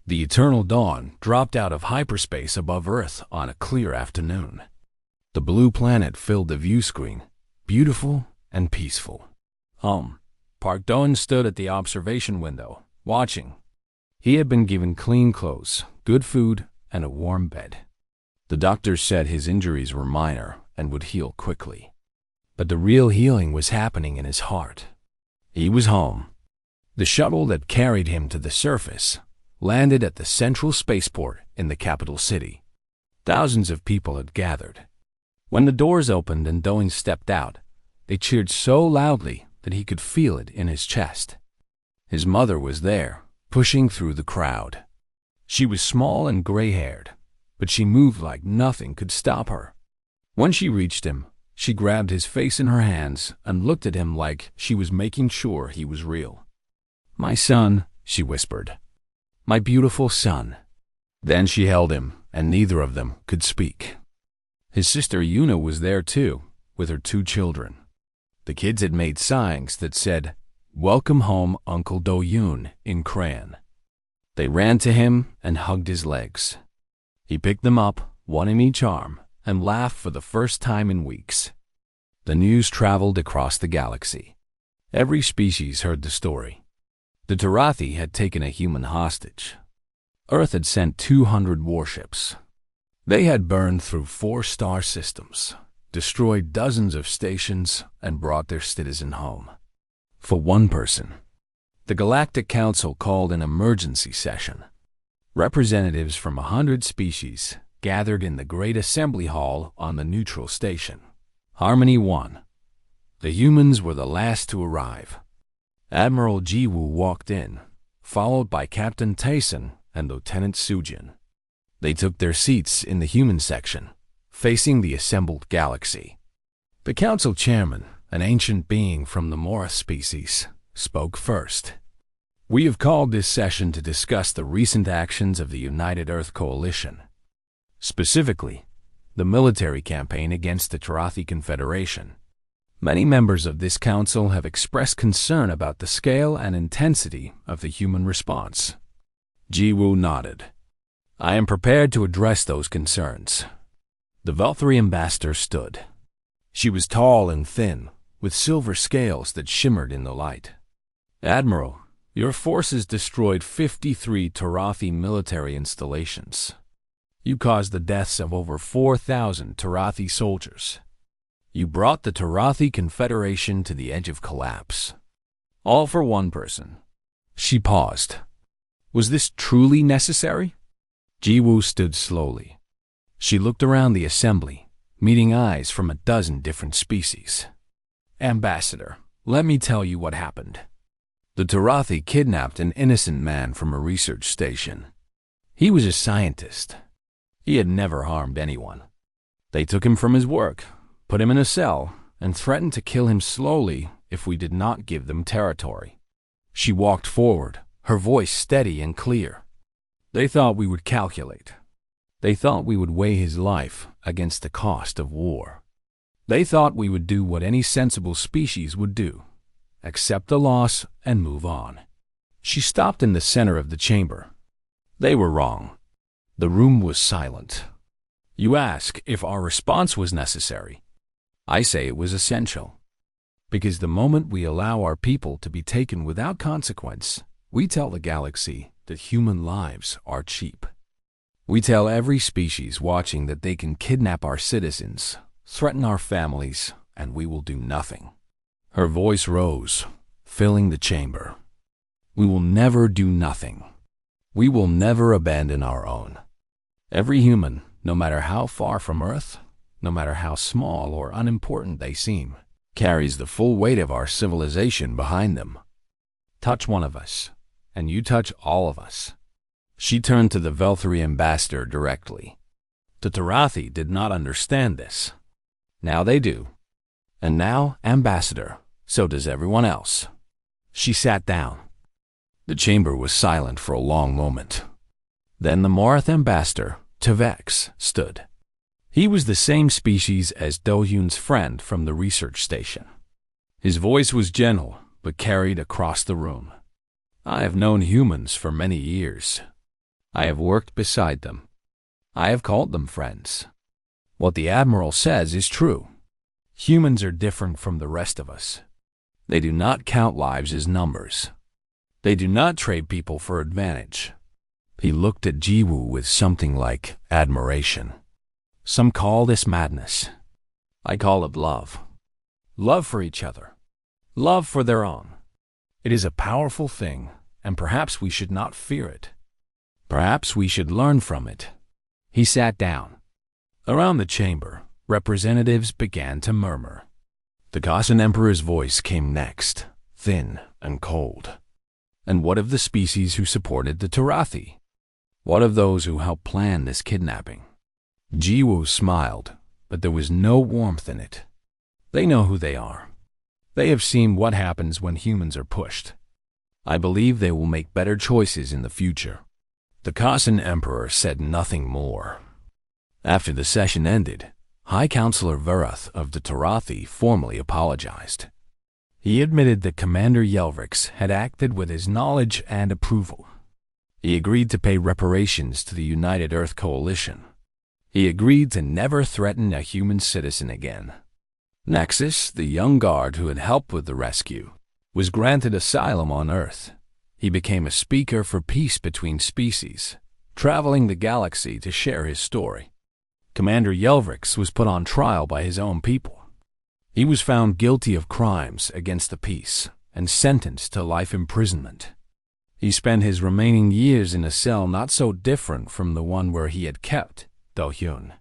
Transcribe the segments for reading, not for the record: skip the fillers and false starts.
The eternal dawn dropped out of hyperspace above Earth on a clear afternoon. The blue planet filled the view screen, beautiful and peaceful. Park Doan stood at the observation window, watching. He had been given clean clothes, good food, and a warm bed. The doctors said his injuries were minor and would heal quickly. But the real healing was happening in his heart. He was home. The shuttle that carried him to the surface landed at the central spaceport in the capital city. Thousands of people had gathered. When the doors opened and Doan stepped out, they cheered so loudly that he could feel it in his chest. His mother was there, pushing through the crowd. She was small and gray-haired, but she moved like nothing could stop her. When she reached him, she grabbed his face in her hands and looked at him like she was making sure he was real. "My son," she whispered. "My beautiful son." Then she held him, and neither of them could speak. His sister Yuna was there too, with her 2 children. The kids had made signs that said, "Welcome home, Uncle Do-yoon," in crayon. They ran to him and hugged his legs. He picked them up, one in each arm, and laughed for the first time in weeks. The news traveled across the galaxy. Every species heard the story. The Tarathi had taken a human hostage. Earth had sent 200 warships. They had burned through 4 star systems, destroyed dozens of stations, and brought their citizen home. For one person, the Galactic Council called an emergency session. Representatives from 100 species gathered in the Great Assembly Hall on the neutral station. Harmony won. The humans were the last to arrive. Admiral Ji-woo walked in, followed by Captain Tyson and Lieutenant Sujin. They took their seats in the human section, facing the assembled galaxy. The council chairman, an ancient being from the Mora species, spoke first. "We have called this session to discuss the recent actions of the United Earth Coalition. Specifically, the military campaign against the Tarathi Confederation. Many members of this council have expressed concern about the scale and intensity of the human response." Ji-woo nodded. "I am prepared to address those concerns." The Valkyrie ambassador stood. She was tall and thin, with silver scales that shimmered in the light. "Admiral, your forces destroyed 53 Tarathi military installations. You caused the deaths of over 4,000 Tarathi soldiers. You brought the Tarathi Confederation to the edge of collapse. All for one person." She paused. Was this truly necessary? Ji-woo stood slowly. She looked around the assembly, meeting eyes from a dozen different species. "Ambassador, let me tell you what happened. The Tarathi kidnapped an innocent man from a research station. He was a scientist. He had never harmed anyone. They took him from his work, put him in a cell, and threatened to kill him slowly if we did not give them territory." She walked forward, her voice steady and clear. "They thought we would calculate. They thought we would weigh his life against the cost of war. They thought we would do what any sensible species would do, accept the loss and move on." She stopped in the center of the chamber. They were wrong. The room was silent. You ask if our response was necessary. I say it was essential. Because the moment we allow our people to be taken without consequence, we tell the galaxy that human lives are cheap. We tell every species watching that they can kidnap our citizens, threaten our families, and we will do nothing. Her voice rose, filling the chamber. We will never do nothing. We will never abandon our own. Every human, no matter how far from Earth, no matter how small or unimportant they seem, carries the full weight of our civilization behind them. Touch one of us, and you touch all of us. She turned to the Valkyrie ambassador directly. The Tarathi did not understand this. Now they do. And now, ambassador, so does everyone else. She sat down. The chamber was silent for a long moment. Then the Morath ambassador, Tevex, stood. He was the same species as Do-yoon's friend from the research station. His voice was gentle, but carried across the room. "I have known humans for many years. I have worked beside them. I have called them friends. What the Admiral says is true. Humans are different from the rest of us. They do not count lives as numbers. They do not trade people for advantage. He looked at Jiwoo with something like admiration. Some call this madness. I call it love. Love for each other. Love for their own. It is a powerful thing, and perhaps we should not fear it. Perhaps we should learn from it. He sat down. Around the chamber, representatives began to murmur. The Khasan Emperor's voice came next, thin and cold. And what of the species who supported the Tarathi? What of those who helped plan this kidnapping? Jiwoo smiled, but there was no warmth in it. They know who they are. They have seen what happens when humans are pushed. I believe they will make better choices in the future. The Khasan Emperor said nothing more. After the session ended, High Counselor Verath of the Tarathi formally apologized. He admitted that Commander Yelvrix had acted with his knowledge and approval. He agreed to pay reparations to the United Earth Coalition. He agreed to never threaten a human citizen again. Nexus, the young guard who had helped with the rescue, was granted asylum on Earth. He became a speaker for peace between species, traveling the galaxy to share his story. Commander Yelvrix was put on trial by his own people. He was found guilty of crimes against the peace and sentenced to life imprisonment. He spent his remaining years in a cell not so different from the one where he had kept Do-hyun.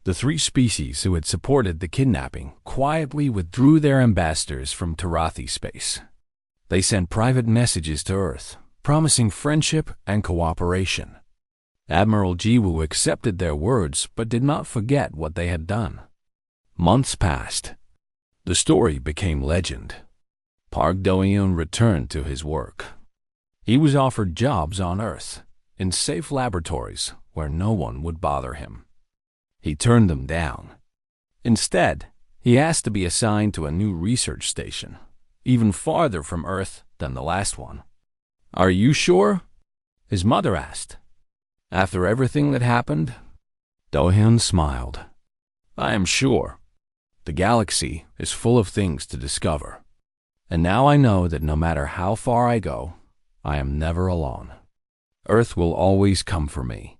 The three species who had supported the kidnapping quietly withdrew their ambassadors from Tarathi space. They sent private messages to Earth, promising friendship and cooperation. Admiral Jiwoo accepted their words but did not forget what they had done. Months passed. The story became legend. Park Do-hyun returned to his work. He was offered jobs on Earth, in safe laboratories where no one would bother him. He turned them down. Instead, he asked to be assigned to a new research station, even farther from Earth than the last one. "Are you sure?" his mother asked. After everything that happened, Do-hyun smiled. "I am sure. The galaxy is full of things to discover. And now I know that no matter how far I go, I am never alone. Earth will always come for me."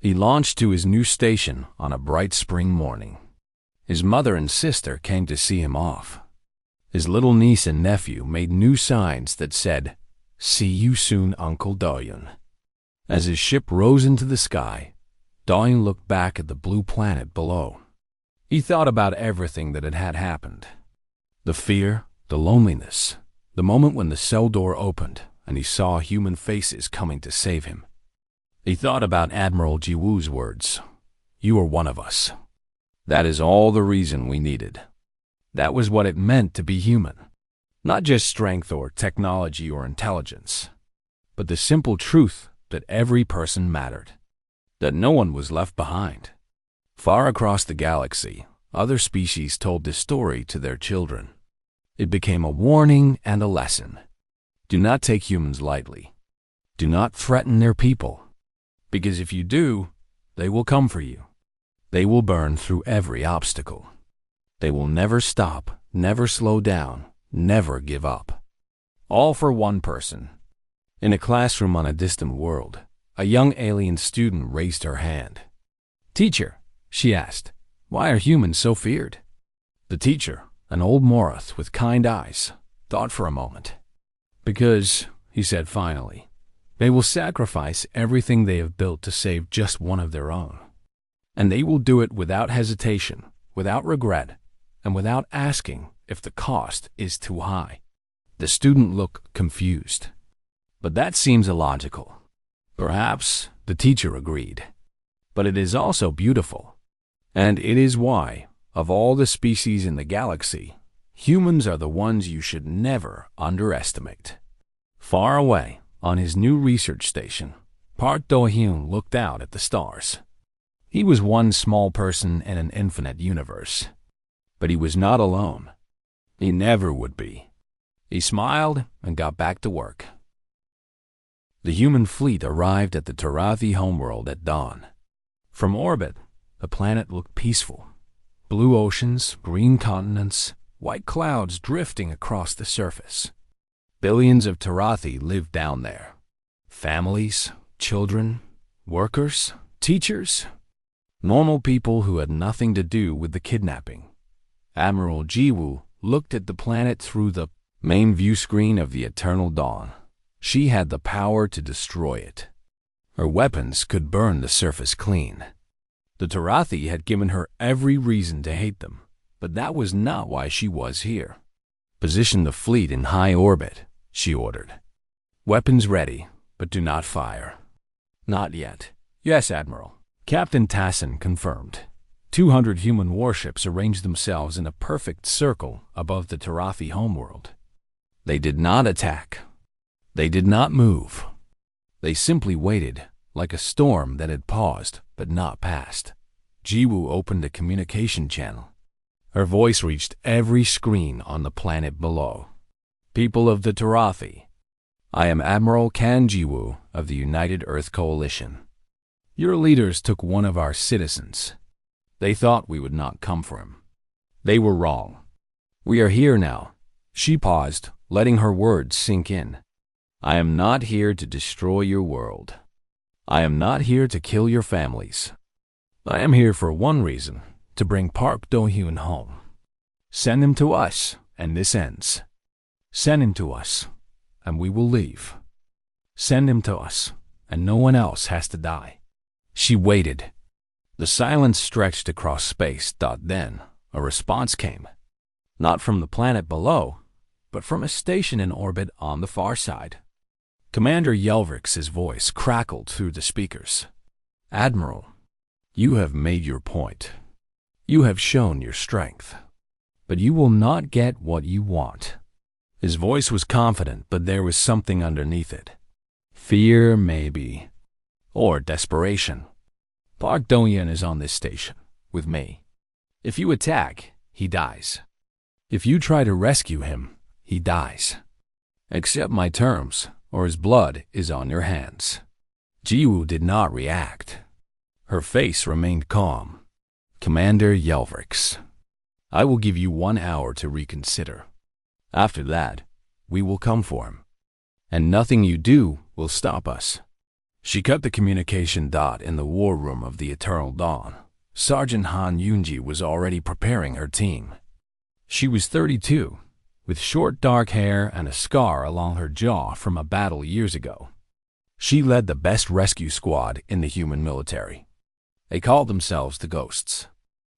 He launched to his new station on a bright spring morning. His mother and sister came to see him off. His little niece and nephew made new signs that said, "See you soon, Uncle Do-hyun." As his ship rose into the sky, Do-hyun looked back at the blue planet below. He thought about everything that had happened. The fear, the loneliness, the moment when the cell door opened and he saw human faces coming to save him. He thought about Admiral Jiwoo's words, "You are one of us." That is all the reason we needed. That was what it meant to be human. Not just strength or technology or intelligence, but the simple truth that every person mattered, that no one was left behind. Far across the galaxy, other species told this story to their children. It became a warning and a lesson. Do not take humans lightly. Do not threaten their people. Because if you do, they will come for you. They will burn through every obstacle. They will never stop, never slow down, never give up. All for one person. In a classroom on a distant world, a young alien student raised her hand. "Teacher," she asked, "why are humans so feared?" The teacher, an old Morath with kind eyes, thought for a moment. "Because," he said finally, "they will sacrifice everything they have built to save just one of their own. And they will do it without hesitation, without regret, and without asking if the cost is too high." The student looked confused. "But that seems illogical." "Perhaps," the teacher agreed. "But it is also beautiful. And it is why, of all the species in the galaxy, humans are the ones you should never underestimate." Far away, on his new research station, Park Do-hyun looked out at the stars. He was one small person in an infinite universe. But he was not alone. He never would be. He smiled and got back to work. The human fleet arrived at the Tarathi homeworld at dawn. From orbit, the planet looked peaceful. Blue oceans, green continents, white clouds drifting across the surface. Billions of Tarathi lived down there. Families, children, workers, teachers, normal people who had nothing to do with the kidnapping. Admiral Jiwoo looked at the planet through the main view screen of the Eternal Dawn. She had the power to destroy it. Her weapons could burn the surface clean. The Tarathi had given her every reason to hate them, but that was not why she was here. Position the fleet in high orbit, she ordered. Weapons ready, but do not fire. Not yet. Yes, Admiral. Captain Tassin confirmed. 200 human warships arranged themselves in a perfect circle above the Tarathi homeworld. They did not attack. They did not move. They simply waited, like a storm that had paused but not passed. Jiwoo opened a communication channel. Her voice reached every screen on the planet below. People of the Tarathi, I am Admiral Kan Jiwoo of the United Earth Coalition. Your leaders took one of our citizens. They thought we would not come for him. They were wrong. We are here now. She paused, letting her words sink in. I am not here to destroy your world. I am not here to kill your families. I am here for one reason, to bring Park Do-hyun home. Send him to us, and this ends. Send him to us, and we will leave. Send him to us, and no one else has to die. She waited. The silence stretched across space. Then, a response came. Not from the planet below, but from a station in orbit on the far side. Commander Yelvrix's voice crackled through the speakers. Admiral, you have made your point. You have shown your strength. But you will not get what you want. His voice was confident, but there was something underneath it. Fear, maybe. Or desperation. Park Do-hyun is on this station, with me. If you attack, he dies. If you try to rescue him, he dies. Accept my terms, or his blood is on your hands. Jiwoo did not react. Her face remained calm. Commander Yelvrix, I will give you 1 hour to reconsider. After that, we will come for him. And nothing you do will stop us. She cut the communication dot in the war room of the Eternal Dawn. Sergeant Han Yoonji was already preparing her team. She was 32, with short dark hair and a scar along her jaw from a battle years ago. She led the best rescue squad in the human military. They called themselves the Ghosts.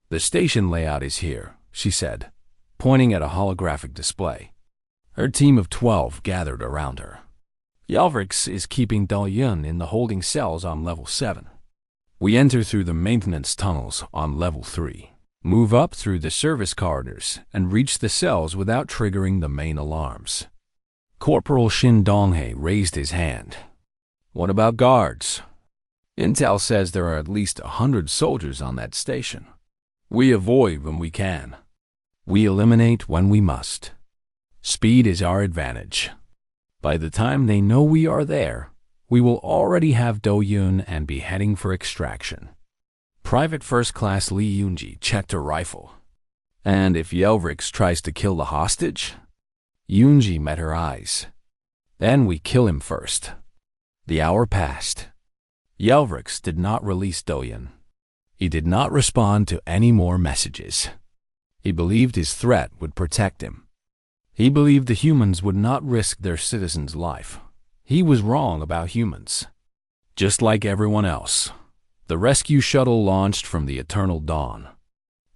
The station layout is here, she said, pointing at a holographic display. Her team of 12 gathered around her. Yelvrix is keeping Do-hyun in the holding cells on level 7. We enter through the maintenance tunnels on level 3. Move up through the service corridors and reach the cells without triggering the main alarms. Corporal Shin Donghae raised his hand. What about guards? Intel says there are at least 100 soldiers on that station. We avoid when we can. We eliminate when we must. Speed is our advantage. By the time they know we are there, we will already have Do-hyun and be heading for extraction. Private First Class Lee Yoonji checked her rifle. And if Yelvrix tries to kill the hostage? Yoonji met her eyes. Then we kill him first. The hour passed. Yelvrix did not release Do-hyun. He did not respond to any more messages. He believed his threat would protect him. He believed the humans would not risk their citizens' life. He was wrong about humans. Just like everyone else, the rescue shuttle launched from the Eternal Dawn,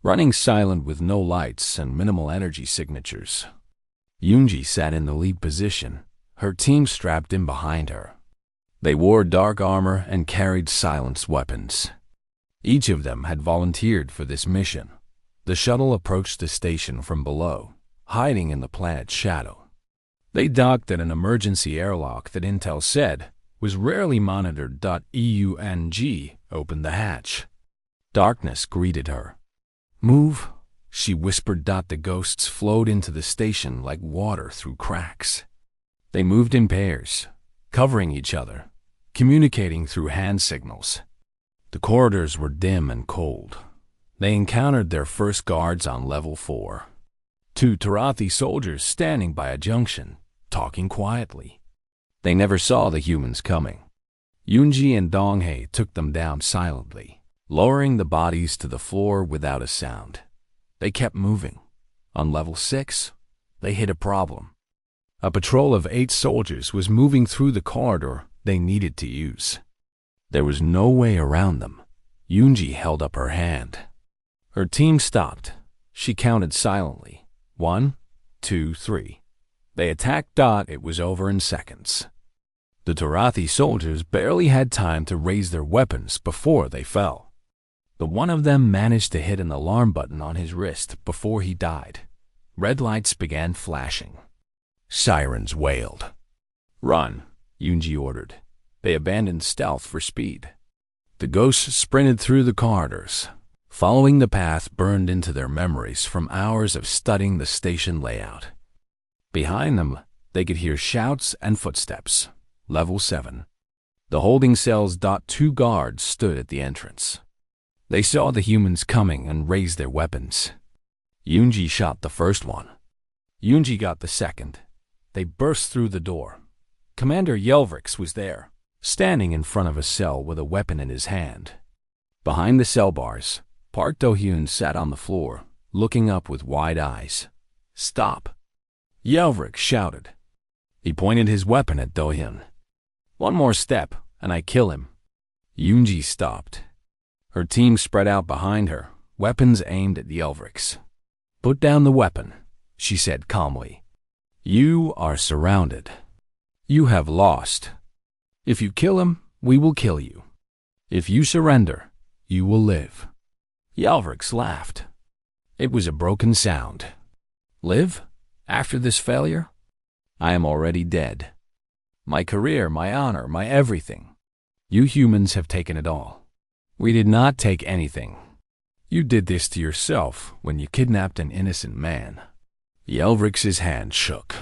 running silent with no lights and minimal energy signatures. Yoonji sat in the lead position, her team strapped in behind her. They wore dark armor and carried silenced weapons. Each of them had volunteered for this mission. The shuttle approached the station from below, hiding in the planet's shadow. They docked at an emergency airlock that Intel said was rarely monitored. EUNG opened the hatch. Darkness greeted her. Move, she whispered. The ghosts flowed into the station like water through cracks. They moved in pairs, covering each other, communicating through hand signals. The corridors were dim and cold. They encountered their first guards on level 4. 2 Tarathi soldiers standing by a junction, talking quietly. They never saw the humans coming. Yunji and Donghae took them down silently, lowering the bodies to the floor without a sound. They kept moving. On level 6, they hit a problem. A patrol of 8 soldiers was moving through the corridor they needed to use. There was no way around them. Yunji held up her hand. Her team stopped. She counted silently. 1, 2, 3. They attacked. It was over in seconds. The Tarathi soldiers barely had time to raise their weapons before they fell. The one of them managed to hit an alarm button on his wrist before he died. Red lights began flashing. Sirens wailed. "Run," Yunji ordered. They abandoned stealth for speed. The ghosts sprinted through the corridors, following the path burned into their memories from hours of studying the station layout. Behind them, they could hear shouts and footsteps. Level 7. The holding cells. 2 guards stood at the entrance. They saw the humans coming and raised their weapons. Yunji shot the first one. Yunji got the second. They burst through the door. Commander Yelvrix was there, standing in front of a cell with a weapon in his hand. Behind the cell bars, Park Do-hyun sat on the floor, looking up with wide eyes. "Stop!" Yelvrix shouted. He pointed his weapon at Do-hyun. "One more step, and I kill him." Yunji stopped. Her team spread out behind her, weapons aimed at Yelvrix. "Put down the weapon," she said calmly. "You are surrounded. You have lost. If you kill him, we will kill you. If you surrender, you will live." Yelvrix laughed. It was a broken sound. "Live? After this failure? I am already dead. My career, my honor, my everything. You humans have taken it all. We did not take anything. You did this to yourself when you kidnapped an innocent man." Yelvrix's hand shook.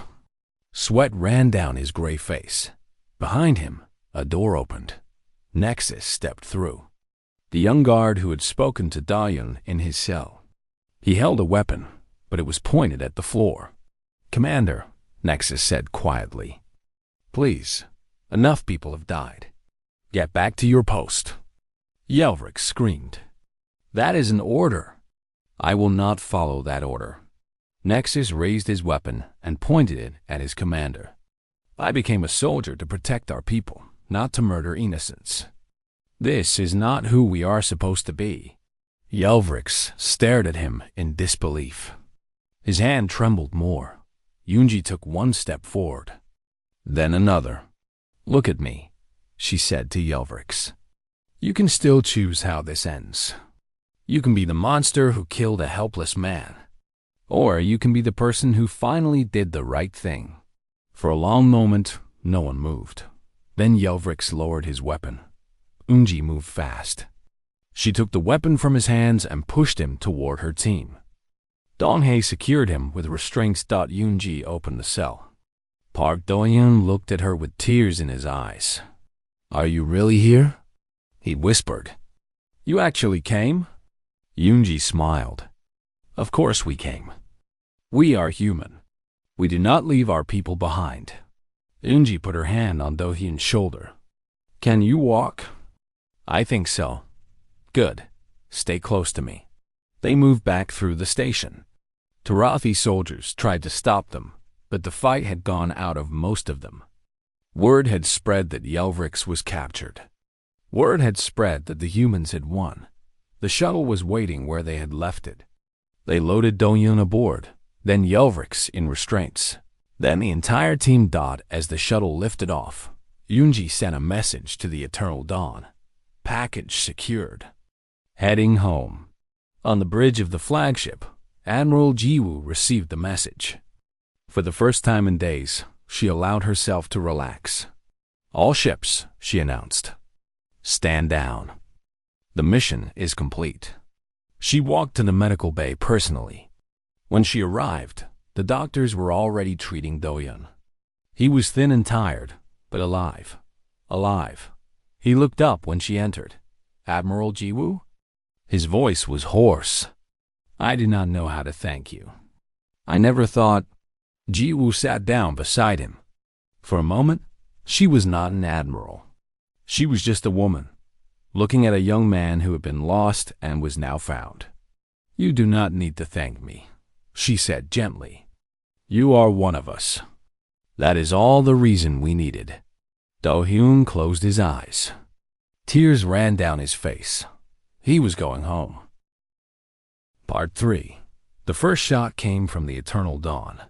Sweat ran down his gray face. Behind him, a door opened. Nexus stepped through. The young guard who had spoken to Do-hyun in his cell. He held a weapon, but it was pointed at the floor. "Commander," Nexus said quietly, "please, enough people have died. Get back to your post." Yelvrix screamed. "That is an order." "I will not follow that order." Nexus raised his weapon and pointed it at his commander. "I became a soldier to protect our people, not to murder innocents. This is not who we are supposed to be." Yelvrix stared at him in disbelief. His hand trembled more. Yunji took one step forward, then another. "Look at me," she said to Yelvrix. "You can still choose how this ends. You can be the monster who killed a helpless man, or you can be the person who finally did the right thing." For a long moment, no one moved. Then Yelvrix lowered his weapon. Yunji moved fast. She took the weapon from his hands and pushed him toward her team. Donghae secured him with restraints. Yunji opened the cell. Park Do-hyun looked at her with tears in his eyes. "Are you really here?" he whispered. "You actually came?" Yunji smiled. "Of course we came. We are human. We do not leave our people behind." Yunji put her hand on Do-hyun's shoulder. "Can you walk?" "I think so." "Good. Stay close to me." They moved back through the station. Tarathi soldiers tried to stop them, but the fight had gone out of most of them. Word had spread that Yelvrix was captured. Word had spread that the humans had won. The shuttle was waiting where they had left it. They loaded Do-hyun aboard, then Yelvrix in restraints. Then the entire team as the shuttle lifted off. Yunji sent a message to the Eternal Dawn. Package secured. Heading home. On the bridge of the flagship, Admiral Jiwoo received the message. For the first time in days, she allowed herself to relax. "All ships," she announced. "Stand down. The mission is complete." She walked to the medical bay personally. When she arrived, the doctors were already treating Do-hyun. He was thin and tired, but alive. Alive. He looked up when she entered. Admiral Jiwoo? His voice was hoarse. I do not know how to thank you. I never thought. Jiwoo sat down beside him. For a moment, she was not an admiral. She was just a woman, looking at a young man who had been lost and was now found. You do not need to thank me, she said gently. You are one of us. That is all the reason we needed. Do-hyun closed his eyes. Tears ran down his face. He was going home. Part 3. The first shot came from the eternal dawn.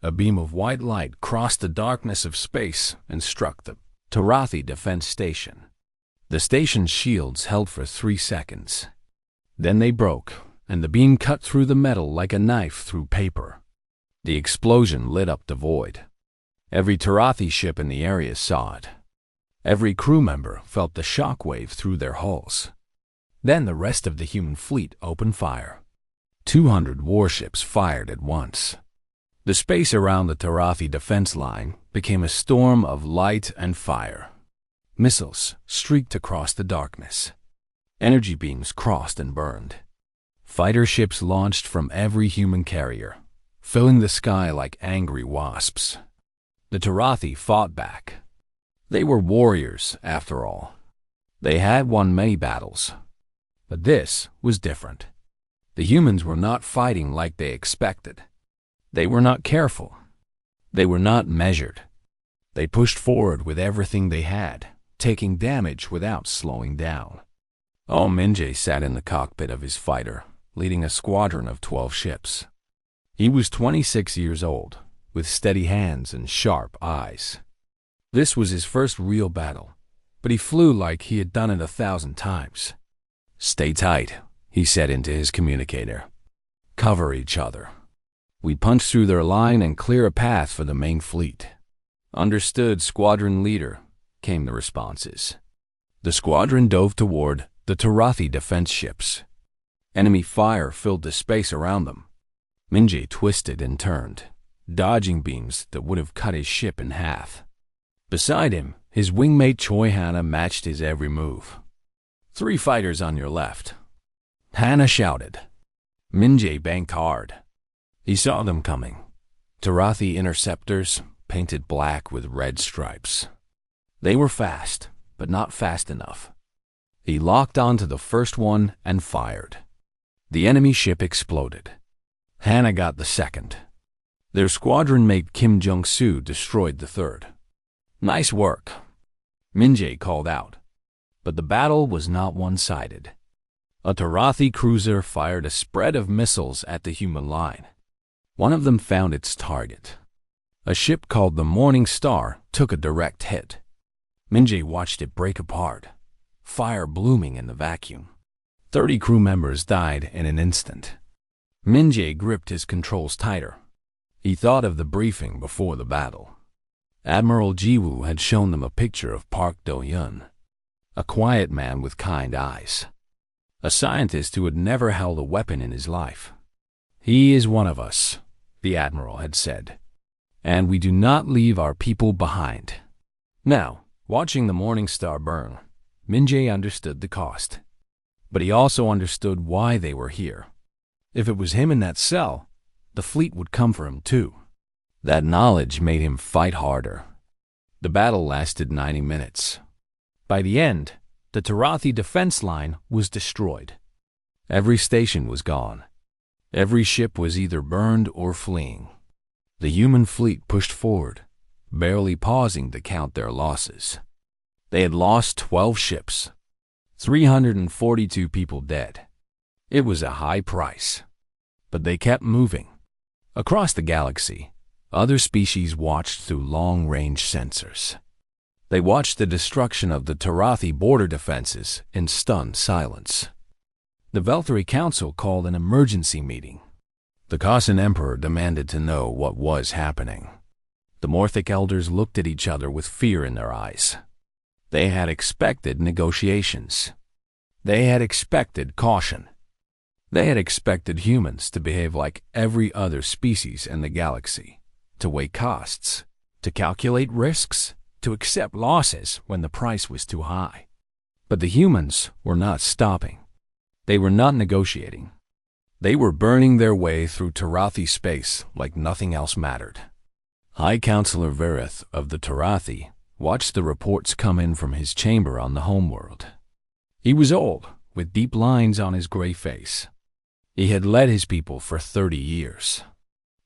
A beam of white light crossed the darkness of space and struck the Tarathi defense station. The station's shields held for 3 seconds. Then they broke, and the beam cut through the metal like a knife through paper. The explosion lit up the void. Every Tarathi ship in the area saw it. Every crew member felt the shockwave through their hulls. Then the rest of the human fleet opened fire. 200 warships fired at once. The space around the Tarathi defense line became a storm of light and fire. Missiles streaked across the darkness. Energy beams crossed and burned. Fighter ships launched from every human carrier, filling the sky like angry wasps. The Tarathi fought back. They were warriors, after all. They had won many battles. But this was different. The humans were not fighting like they expected. They were not careful. They were not measured. They pushed forward with everything they had, taking damage without slowing down. Min-jae sat in the cockpit of his fighter, leading a squadron of 12 ships. He was 26 years old, with steady hands and sharp eyes. This was his first real battle, but he flew like he had done it 1,000 times. Stay tight, he said into his communicator. Cover each other. We punch through their line and clear a path for the main fleet. Understood, squadron leader, came the responses. The squadron dove toward the Tarathi defense ships. Enemy fire filled the space around them. Min-jae twisted and turned, dodging beams that would have cut his ship in half. Beside him, his wingmate Choi Hana matched his every move. 3 fighters on your left. Hana shouted. Min-jae banked hard. He saw them coming. Tarathi interceptors, painted black with red stripes. They were fast, but not fast enough. He locked onto the first one and fired. The enemy ship exploded. Hana got the second. Their squadron mate Kim Jung-soo destroyed the third. Nice work, Min-jae called out. But the battle was not one-sided. A Tarathi cruiser fired a spread of missiles at the human line. One of them found its target. A ship called the Morning Star took a direct hit. Min-jae watched it break apart, fire blooming in the vacuum. 30 crew members died in an instant. Min-jae gripped his controls tighter. He thought of the briefing before the battle. Admiral Jiwoo had shown them a picture of Park Do-hyun, a quiet man with kind eyes, a scientist who had never held a weapon in his life. He is one of us, the admiral had said, and we do not leave our people behind. Now, watching the Morning Star burn, Min-jae understood the cost. But he also understood why they were here. If it was him in that cell, the fleet would come for him too. That knowledge made him fight harder. The battle lasted 90 minutes. By the end, the Tarathi defense line was destroyed. Every station was gone. Every ship was either burned or fleeing. The human fleet pushed forward, barely pausing to count their losses. They had lost 12 ships, 342 people dead. It was a high price. But they kept moving. Across the galaxy, other species watched through long-range sensors. They watched the destruction of the Tarathi border defenses in stunned silence. The Velthari Council called an emergency meeting. The Kosan Emperor demanded to know what was happening. The Morthic elders looked at each other with fear in their eyes. They had expected negotiations. They had expected caution. They had expected humans to behave like every other species in the galaxy, to weigh costs, to calculate risks, to accept losses when the price was too high. But the humans were not stopping. They were not negotiating. They were burning their way through Tarathi space like nothing else mattered. High Counselor Verith of the Tarathi watched the reports come in from his chamber on the homeworld. He was old, with deep lines on his gray face. He had led his people for 30 years.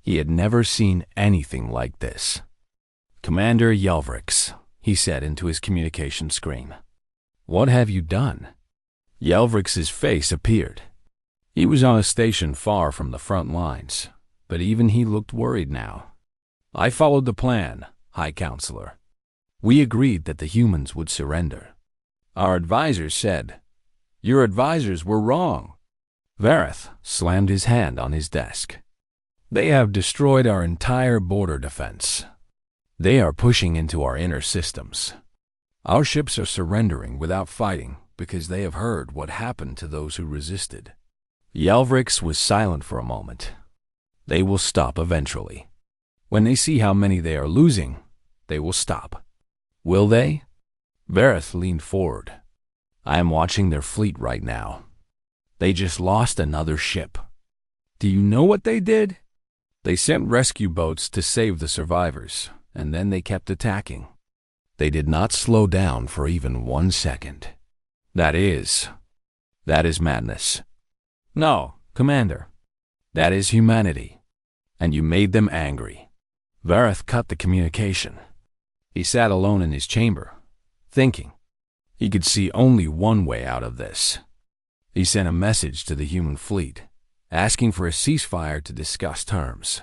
He had never seen anything like this. "Commander Yelvrix," he said into his communication screen. "What have you done?" Yelvrix's face appeared. He was on a station far from the front lines, but even he looked worried now. "I followed the plan, High Counselor. We agreed that the humans would surrender. Our advisors said, 'Your advisors were wrong.'" Verith slammed his hand on his desk. "They have destroyed our entire border defense. They are pushing into our inner systems. Our ships are surrendering without fighting because they have heard what happened to those who resisted." Yelvrix was silent for a moment. "They will stop eventually. When they see how many they are losing, they will stop." "Will they?" Verith leaned forward. "I am watching their fleet right now. They just lost another ship. Do you know what they did? They sent rescue boats to save the survivors, and then they kept attacking. They did not slow down for even 1 second. That is madness." "No, Commander. That is humanity. And you made them angry." Verith cut the communication. He sat alone in his chamber, thinking. He could see only one way out of this. He sent a message to the human fleet, asking for a ceasefire to discuss terms.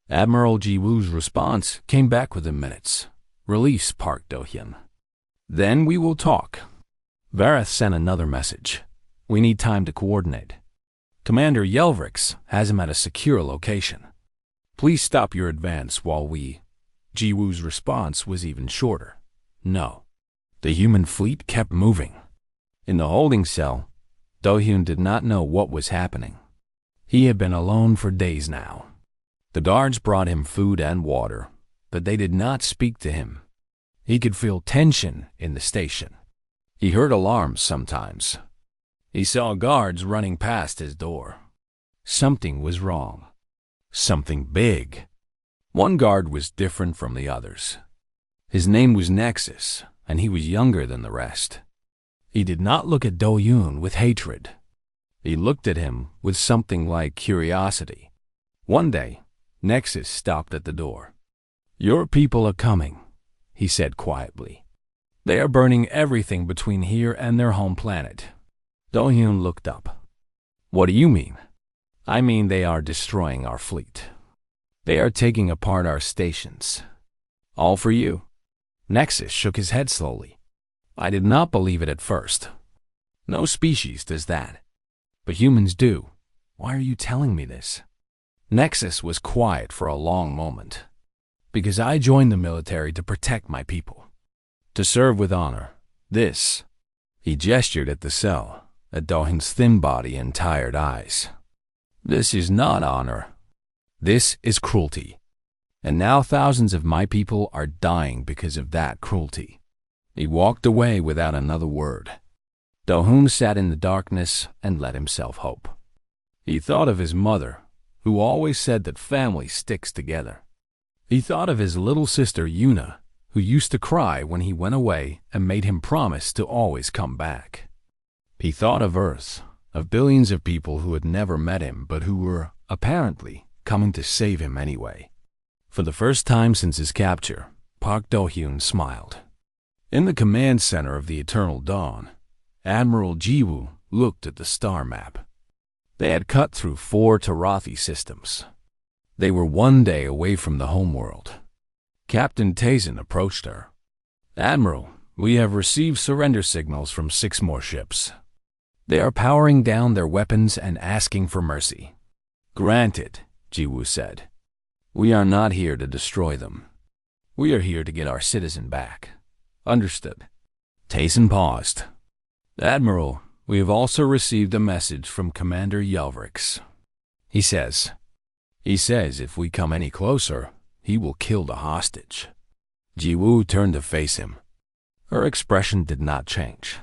Admiral Jiwoo's response came back within minutes. "Release Park Do-hyun. Then we will talk." Verith sent another message. "We need time to coordinate. Commander Yelvrix has him at a secure location. Please stop your advance while we—" Jiwoo's response was even shorter. "No." The human fleet kept moving. In the holding cell, Do-hyun did not know what was happening. He had been alone for days now. The guards brought him food and water, but they did not speak to him. He could feel tension in the station. He heard alarms sometimes. He saw guards running past his door. Something was wrong. Something big. One guard was different from the others. His name was Nexus, and he was younger than the rest. He did not look at Do-hyun with hatred. He looked at him with something like curiosity. One day, Nexus stopped at the door. "Your people are coming," he said quietly. "They are burning everything between here and their home planet." Do-hyun looked up. "What do you mean?" "I mean they are destroying our fleet. They are taking apart our stations. All for you." Nexus shook his head slowly. "I did not believe it at first. No species does that. But humans do. Why are you telling me this?" Nexus was quiet for a long moment. "Because I joined the military to protect my people. To serve with honor. This." He gestured at the cell, at Do-hyun's thin body and tired eyes. "This is not honor. This is cruelty. And now thousands of my people are dying because of that cruelty." He walked away without another word. Do-hyun sat in the darkness and let himself hope. He thought of his mother, who always said that family sticks together. He thought of his little sister Yuna, who used to cry when he went away and made him promise to always come back. He thought of Earth, of billions of people who had never met him but who were, apparently, coming to save him anyway. For the first time since his capture, Park Do-hyun smiled. In the command center of the Eternal Dawn, Admiral Jiwoo looked at the star map. They had cut through 4 Tarathi systems. They were 1 day away from the homeworld. Captain Tazen approached her. "Admiral, we have received surrender signals from 6 more ships. They are powering down their weapons and asking for mercy." "Granted," Jiwoo said. "We are not here to destroy them. We are here to get our citizen back." "Understood." Tazen paused. "Admiral, we have also received a message from Commander Yelvrix. He says if we come any closer, he will kill the hostage." Jiwoo turned to face him. Her expression did not change.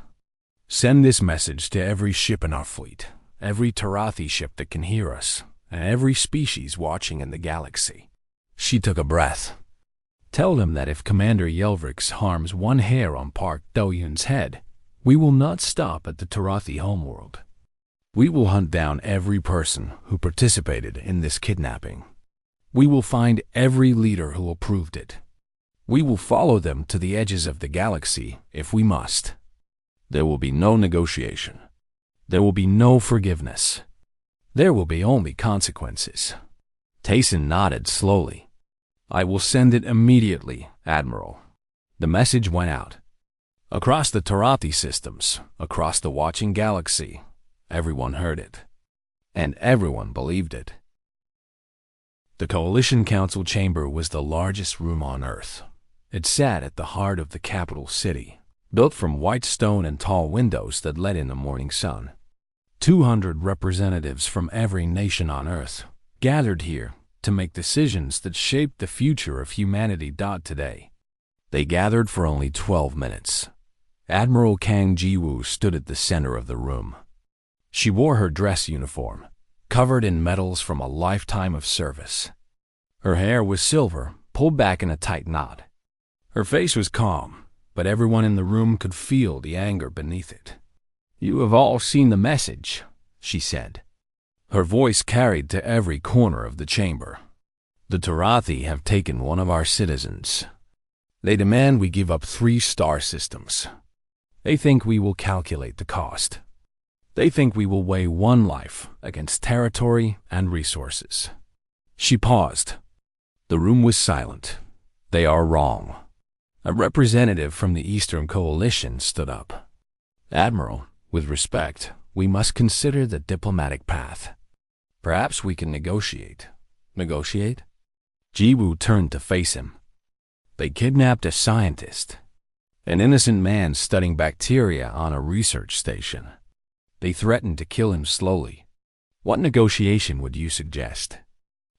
Send this message to every ship in our fleet, every Tarathi ship that can hear us, and every species watching in the galaxy. She took a breath. Tell them that if Commander Yelvrix harms one hair on Park Do-yoon's head, we will not stop at the Tarathi homeworld. We will hunt down every person who participated in this kidnapping. We will find every leader who approved it. We will follow them to the edges of the galaxy if we must. There will be no negotiation. There will be no forgiveness. There will be only consequences. Tayson nodded slowly. I will send it immediately, Admiral. The message went out. Across the Tarathi systems, across the watching galaxy, everyone heard it. And everyone believed it. The Coalition Council chamber was the largest room on Earth. It sat at the heart of the capital city, built from white stone and tall windows that let in the morning sun. 200 representatives from every nation on Earth gathered here to make decisions that shaped the future of humanity. Today, they gathered for only 12 minutes. Admiral Kang Jiwoo stood at the center of the room. She wore her dress uniform, covered in medals from a lifetime of service. Her hair was silver, pulled back in a tight knot. Her face was calm, but everyone in the room could feel the anger beneath it. You have all seen the message, she said. Her voice carried to every corner of the chamber. The Tarathi have taken one of our citizens. They demand we give up 3 star systems. They think we will calculate the cost. They think we will weigh one life against territory and resources. She paused. The room was silent. They are wrong. A representative from the Eastern Coalition stood up. Admiral, with respect, we must consider the diplomatic path. Perhaps we can negotiate. Negotiate? Jiwoo turned to face him. They kidnapped a scientist, an innocent man studying bacteria on a research station. They threatened to kill him slowly. What negotiation would you suggest?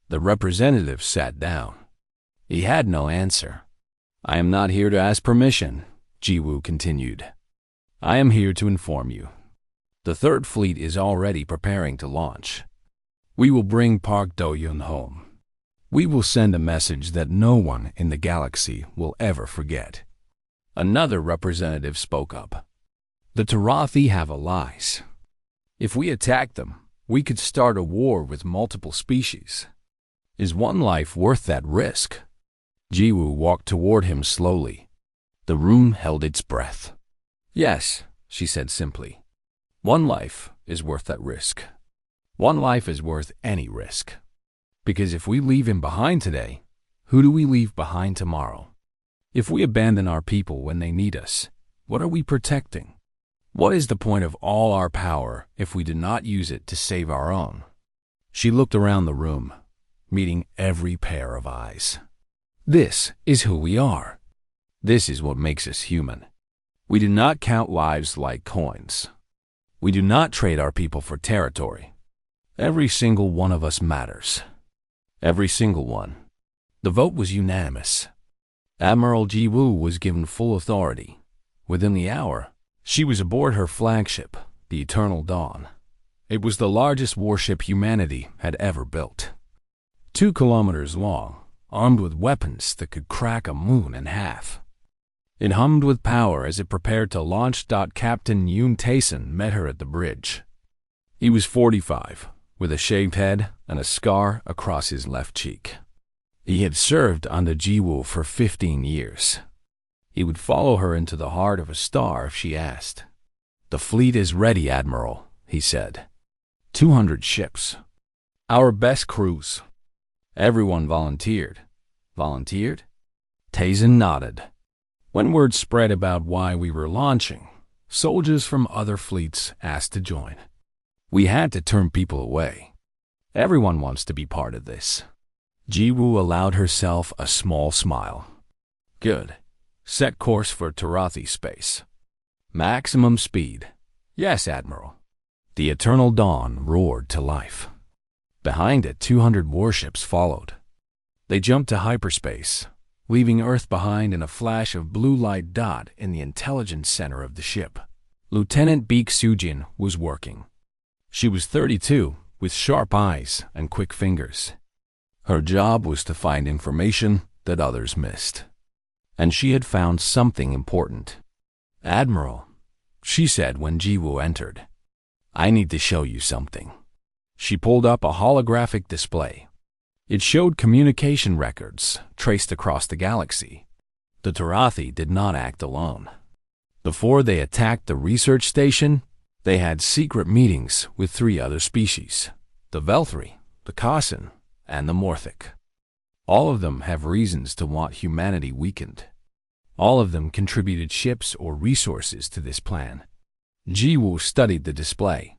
The representative sat down. He had no answer. I am not here to ask permission, Jiwoo continued. I am here to inform you. The Third Fleet is already preparing to launch. We will bring Park Do-yoon home. We will send a message that no one in the galaxy will ever forget. Another representative spoke up. The Tarathi have allies. If we attack them, we could start a war with multiple species. Is one life worth that risk? Jiwoo walked toward him slowly. The room held its breath. Yes, she said simply. One life is worth that risk. One life is worth any risk. Because if we leave him behind today, who do we leave behind tomorrow? If we abandon our people when they need us, what are we protecting? What is the point of all our power if we do not use it to save our own? She looked around the room, meeting every pair of eyes. This is who we are. This is what makes us human. We do not count lives like coins. We do not trade our people for territory. Every single one of us matters. Every single one. The vote was unanimous. Admiral Jiwoo was given full authority. Within the hour, she was aboard her flagship, the Eternal Dawn. It was the largest warship humanity had ever built. 2 kilometers long, armed with weapons that could crack a moon in half. It hummed with power as it prepared to launch. Captain Yoon Tayson met her at the bridge. He was 45, with a shaved head and a scar across his left cheek. He had served under Jiwoo for 15 years. He would follow her into the heart of a star if she asked. The fleet is ready, Admiral, he said. 200 ships. Our best crews. Everyone volunteered. Volunteered? Tayson nodded. When word spread about why we were launching, soldiers from other fleets asked to join. We had to turn people away. Everyone wants to be part of this. Jiwoo allowed herself a small smile. Good. Set course for Tarathi space. Maximum speed. Yes, Admiral. The Eternal Dawn roared to life. Behind it, 200 warships followed. They jumped to hyperspace. leaving Earth behind in a flash of blue light dot in the intelligence center of the ship. Lieutenant Baek Sujin was working. She was 32, with sharp eyes and quick fingers. Her job was to find information that others missed. And she had found something important. "Admiral," she said when Jiwoo entered, "I need to show you something." She pulled up a holographic display. It showed communication records traced across the galaxy. The Tarathi did not act alone. Before they attacked the research station, they had secret meetings with 3 other species: the Velthri, the Kasan, and the Morthic. All of them have reasons to want humanity weakened. All of them contributed ships or resources to this plan. Jiwoo studied the display.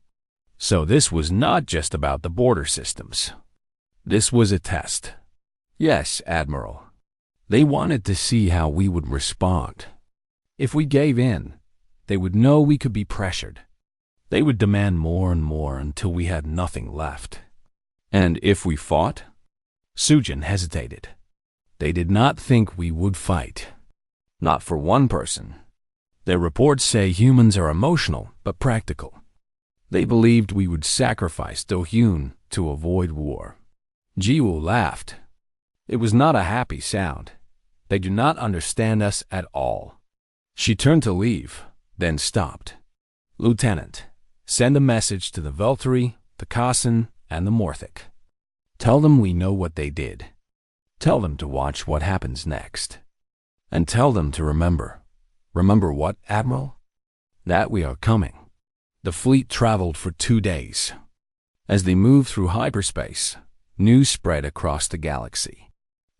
So this was not just about the border systems. This was a test. Yes, Admiral. They wanted to see how we would respond. If we gave in, they would know we could be pressured. They would demand more and more until we had nothing left. And if we fought? Sujin hesitated. They did not think we would fight. Not for one person. Their reports say humans are emotional but practical. They believed we would sacrifice Do-hyun to avoid war. Jiwoo laughed. It was not a happy sound. They do not understand us at all. She turned to leave, then stopped. "Lieutenant, send a message to the Velthri, the Kasan, and the Morthic. Tell them we know what they did. Tell them to watch what happens next. And tell them to remember." "Remember what, Admiral?" "That we are coming." The fleet traveled for 2 days. As they moved through hyperspace, news spread across the galaxy.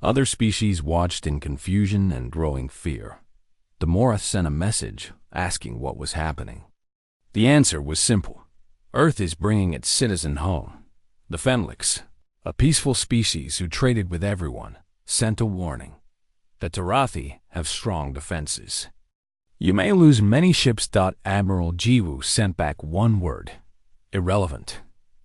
Other species watched in confusion and growing fear. The Morith sent a message asking what was happening. The answer was simple. Earth is bringing its citizen home. The Fenlix, a peaceful species who traded with everyone, sent a warning. The Tarathi have strong defenses. "You may lose many ships." Admiral Jiwoo sent back one word: irrelevant.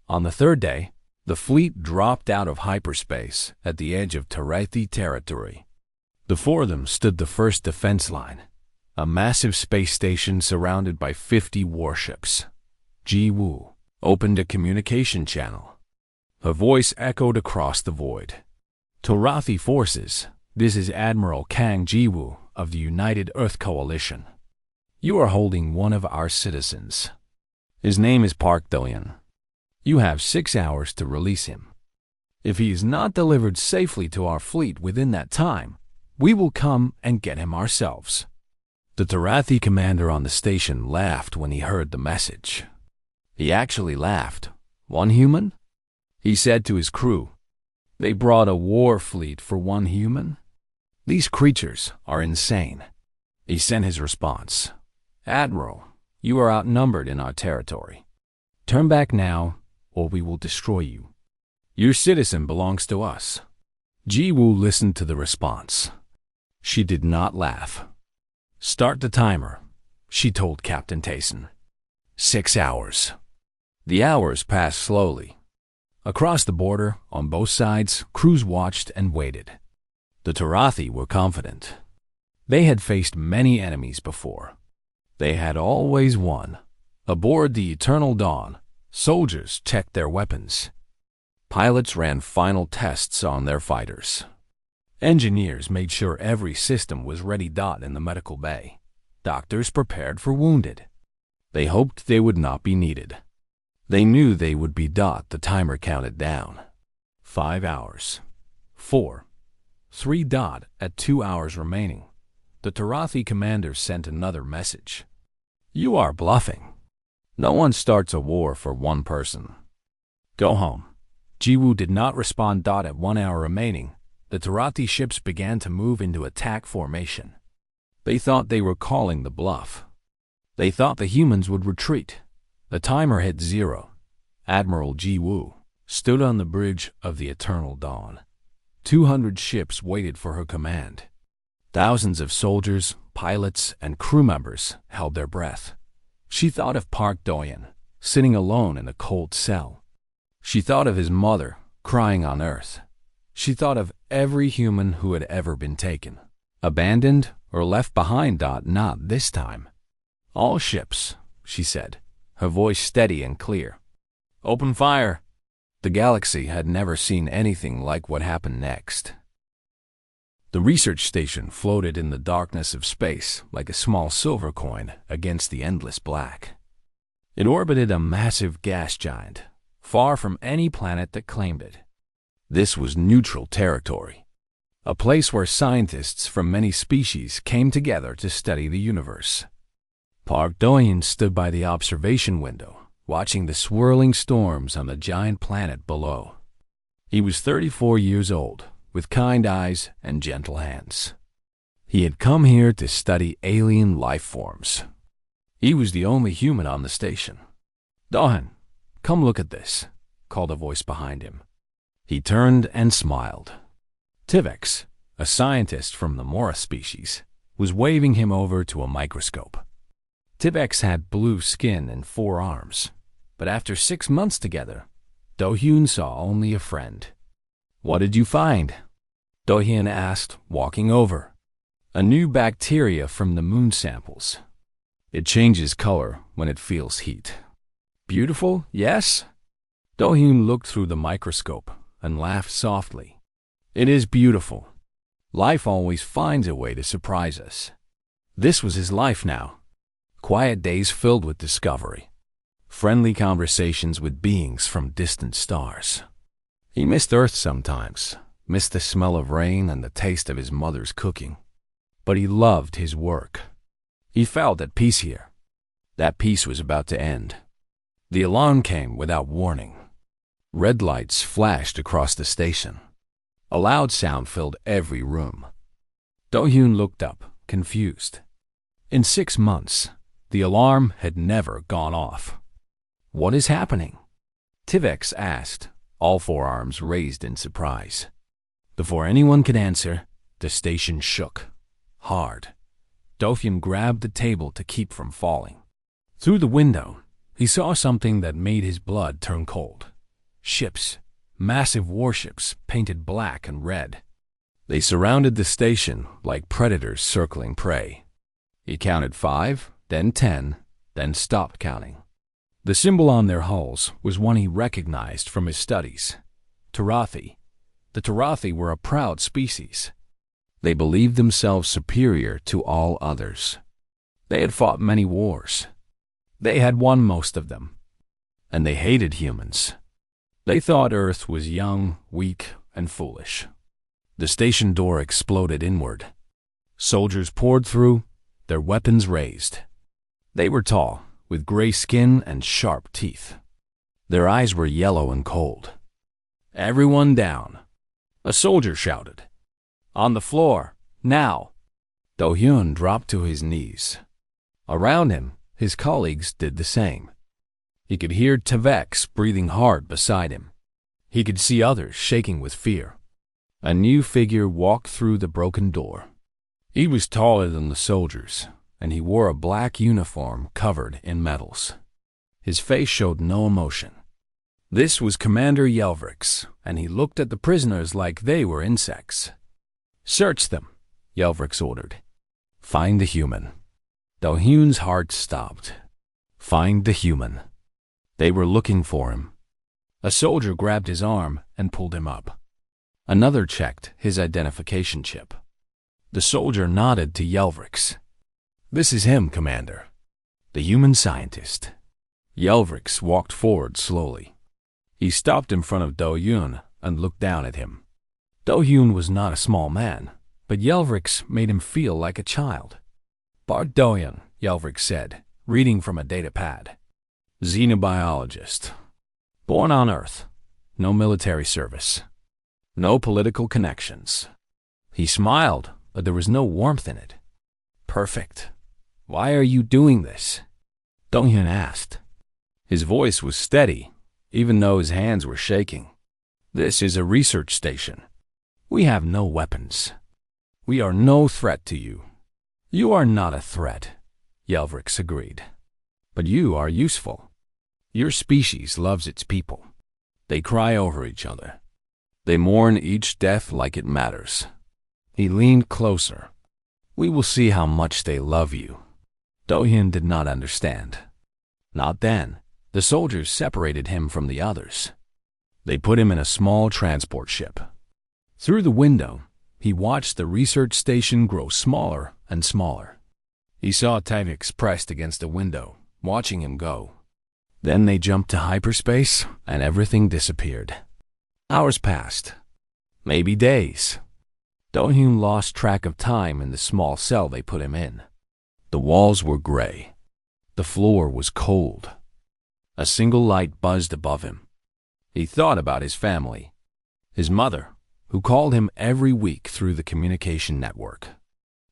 On the 3rd day, the fleet dropped out of hyperspace at the edge of Tarathi territory. Before them stood the first defense line, a massive space station surrounded by 50 warships. Jiwoo opened a communication channel. Her voice echoed across the void. "Tarathi forces, this is Admiral Kang Jiwoo of the United Earth Coalition. You are holding one of our citizens. His name is Park Do-hyun. You have 6 hours to release him. If he is not delivered safely to our fleet within that time, we will come and get him ourselves." The Tarathi commander on the station laughed when he heard the message. He actually laughed. One human? He said to his crew, "They brought a war fleet for one human? These creatures are insane." He sent his response. "Admiral, you are outnumbered in our territory. Turn back now, or we will destroy you. Your citizen belongs to us." Jiwoo listened to the response. She did not laugh. "Start the timer," she told Captain Tayson. 6 hours. The hours passed slowly. Across the border, on both sides, crews watched and waited. The Tarathi were confident. They had faced many enemies before. They had always won. Aboard the Eternal Dawn, soldiers checked their weapons. Pilots ran final tests on their fighters. Engineers made sure every system was ready. In the medical bay, doctors prepared for wounded. They hoped they would not be needed. They knew they would be. The timer counted down. 5 hours. 4. 3. At 2 hours remaining, the Tarathi commander sent another message. "You are bluffing. No one starts a war for one person. Go home." Jiwoo did not respond. At 1 hour remaining, the Tarathi ships began to move into attack formation. They thought they were calling the bluff. They thought the humans would retreat. The timer hit 0. Admiral Jiwoo stood on the bridge of the Eternal Dawn. 200 ships waited for her command. Thousands of soldiers, pilots, and crew members held their breath. She thought of Park Do-hyun, sitting alone in a cold cell. She thought of his mother, crying on Earth. She thought of every human who had ever been taken, abandoned or left behind. Not this time. All ships, she said, her voice steady and clear. Open fire. The galaxy had never seen anything like what happened next. The research station floated in the darkness of space like a small silver coin against the endless black. It orbited a massive gas giant, far from any planet that claimed it. This was neutral territory, a place where scientists from many species came together to study the universe. Park Do-hyun stood by the observation window, watching the swirling storms on the giant planet below. He was 34 years old, with kind eyes and gentle hands. He had come here to study alien life forms. He was the only human on the station. Do-hyun, come look at this, called a voice behind him. He turned and smiled. Tivex, a scientist from the Mora species, was waving him over to a microscope. Tivex had blue skin and 4 arms, but after 6 months together, Do-hyun saw only a friend. What did you find? Do-hyun asked, walking over. A new bacteria from the moon samples. It changes color when it feels heat. Beautiful, yes? Do-hyun looked through the microscope and laughed softly. It is beautiful. Life always finds a way to surprise us. This was his life now. Quiet days filled with discovery. Friendly conversations with beings from distant stars. He missed Earth sometimes, missed the smell of rain and the taste of his mother's cooking. But he loved his work. He felt at peace here. That peace was about to end. The alarm came without warning. Red lights flashed across the station. A loud sound filled every room. Do-hyun looked up, confused. In 6 months, the alarm had never gone off. What is happening? Tivex asked, all 4 arms raised in surprise. Before anyone could answer, the station shook. Hard. Do-hyun grabbed the table to keep from falling. Through the window, he saw something that made his blood turn cold. Ships, massive warships painted black and red. They surrounded the station like predators circling prey. He counted 5, then 10, then stopped counting. The symbol on their hulls was one he recognized from his studies. Tarathi. The Tarathi were a proud species. They believed themselves superior to all others. They had fought many wars. They had won most of them. And they hated humans. They thought Earth was young, weak, and foolish. The station door exploded inward. Soldiers poured through, their weapons raised. They were tall, with gray skin and sharp teeth. Their eyes were yellow and cold. Everyone down. A soldier shouted. On the floor, now. Do-hyun dropped to his knees. Around him, his colleagues did the same. He could hear Tivex breathing hard beside him. He could see others shaking with fear. A new figure walked through the broken door. He was taller than the soldiers, and he wore a black uniform covered in medals. His face showed no emotion. This was Commander Yelvrix, and he looked at the prisoners like they were insects. Search them, Yelvrix ordered. Find the human. Do-hyun's heart stopped. Find the human. They were looking for him. A soldier grabbed his arm and pulled him up. Another checked his identification chip. The soldier nodded to Yelvrix. This is him, Commander. The human scientist. Yelvrix walked forward slowly. He stopped in front of Do-hyun and looked down at him. Do-hyun was not a small man, but Yelvrix made him feel like a child. Park Do-hyun, Yelvrix said, reading from a datapad. Xenobiologist. Born on Earth. No military service. No political connections. He smiled, but there was no warmth in it. Perfect. Why are you doing this? Do-hyun asked. His voice was steady, even though his hands were shaking. This is a research station. We have no weapons. We are no threat to you. You are not a threat, Yelvrix agreed. But you are useful. Your species loves its people. They cry over each other. They mourn each death like it matters. He leaned closer. We will see how much they love you. Do-hyun did not understand. Not then. The soldiers separated him from the others. They put him in a small transport ship. Through the window, he watched the research station grow smaller and smaller. He saw Tynix pressed against the window, watching him go. Then they jumped to hyperspace, and everything disappeared. Hours passed. Maybe days. Do-hyun lost track of time in the small cell they put him in. The walls were gray. The floor was cold. A single light buzzed above him. He thought about his family. His mother, who called him every week through the communication network.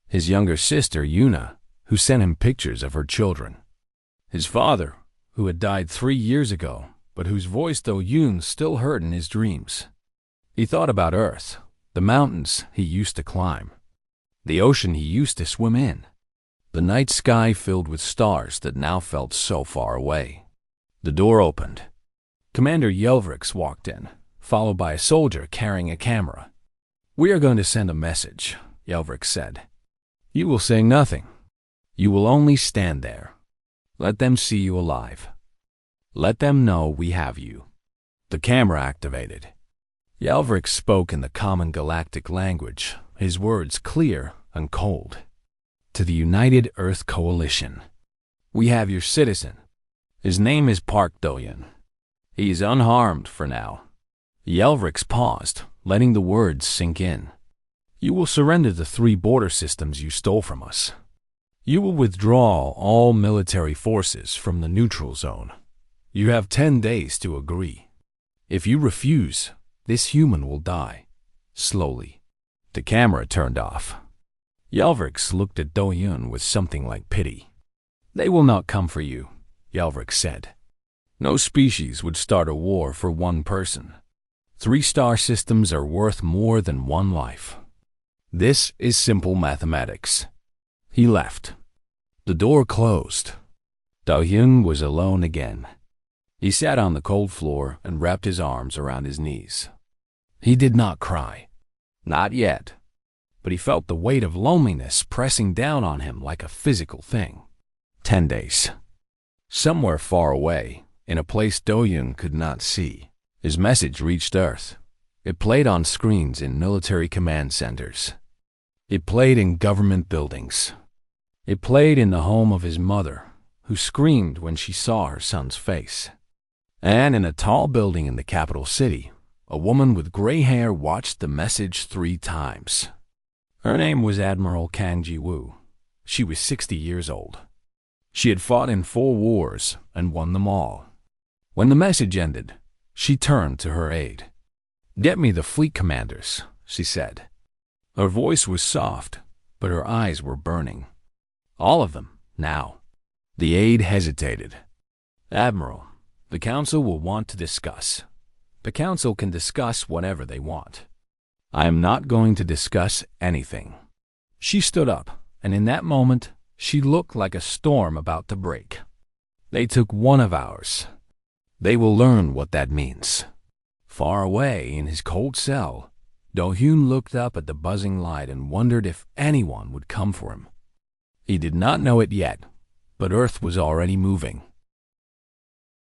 His younger sister, Yuna, who sent him pictures of her children. His father, who had died 3 years ago, but whose voice Do-hyun still heard in his dreams. He thought about Earth, the mountains he used to climb, the ocean he used to swim in, the night sky filled with stars that now felt so far away. The door opened. Commander Yelvrix walked in, followed by a soldier carrying a camera. "We are going to send a message," Yelvrix said. "You will say nothing. You will only stand there. Let them see you alive. Let them know we have you." The camera activated. Yelvrix spoke in the common galactic language, his words clear and cold. "To the United Earth Coalition. We have your citizen. His name is Park Do-hyun. He is unharmed for now." Yelvrix paused, letting the words sink in. "You will surrender the 3 border systems you stole from us. You will withdraw all military forces from the neutral zone. You have 10 days to agree. If you refuse, this human will die, slowly." The camera turned off. Yelvrix looked at Do-hyun with something like pity. "They will not come for you," Yelvrix said. "No species would start a war for 1 person. 3 star systems are worth more than 1 life. This is simple mathematics." He left. The door closed. Do-hyun was alone again. He sat on the cold floor and wrapped his arms around his knees. He did not cry. Not yet. But he felt the weight of loneliness pressing down on him like a physical thing. 10 days. Somewhere far away, in a place Do-hyun could not see, his message reached Earth. It played on screens in military command centers. It played in government buildings. It played in the home of his mother, who screamed when she saw her son's face. And in a tall building in the capital city, a woman with gray hair watched the message 3 times. Her name was Admiral Kang Ji-woo. She was 60 years old. She had fought in 4 wars and won them all. When the message ended, she turned to her aide. "Get me the fleet commanders," she said. Her voice was soft, but her eyes were burning. "All of them, now." The aide hesitated. "Admiral, the council will want to discuss. The council can discuss whatever they want. I am not going to discuss anything." She stood up, and in that moment, she looked like a storm about to break. "They took 1 of ours. They will learn what that means." Far away in his cold cell, Do-hyun looked up at the buzzing light and wondered if anyone would come for him. He did not know it yet, but Earth was already moving.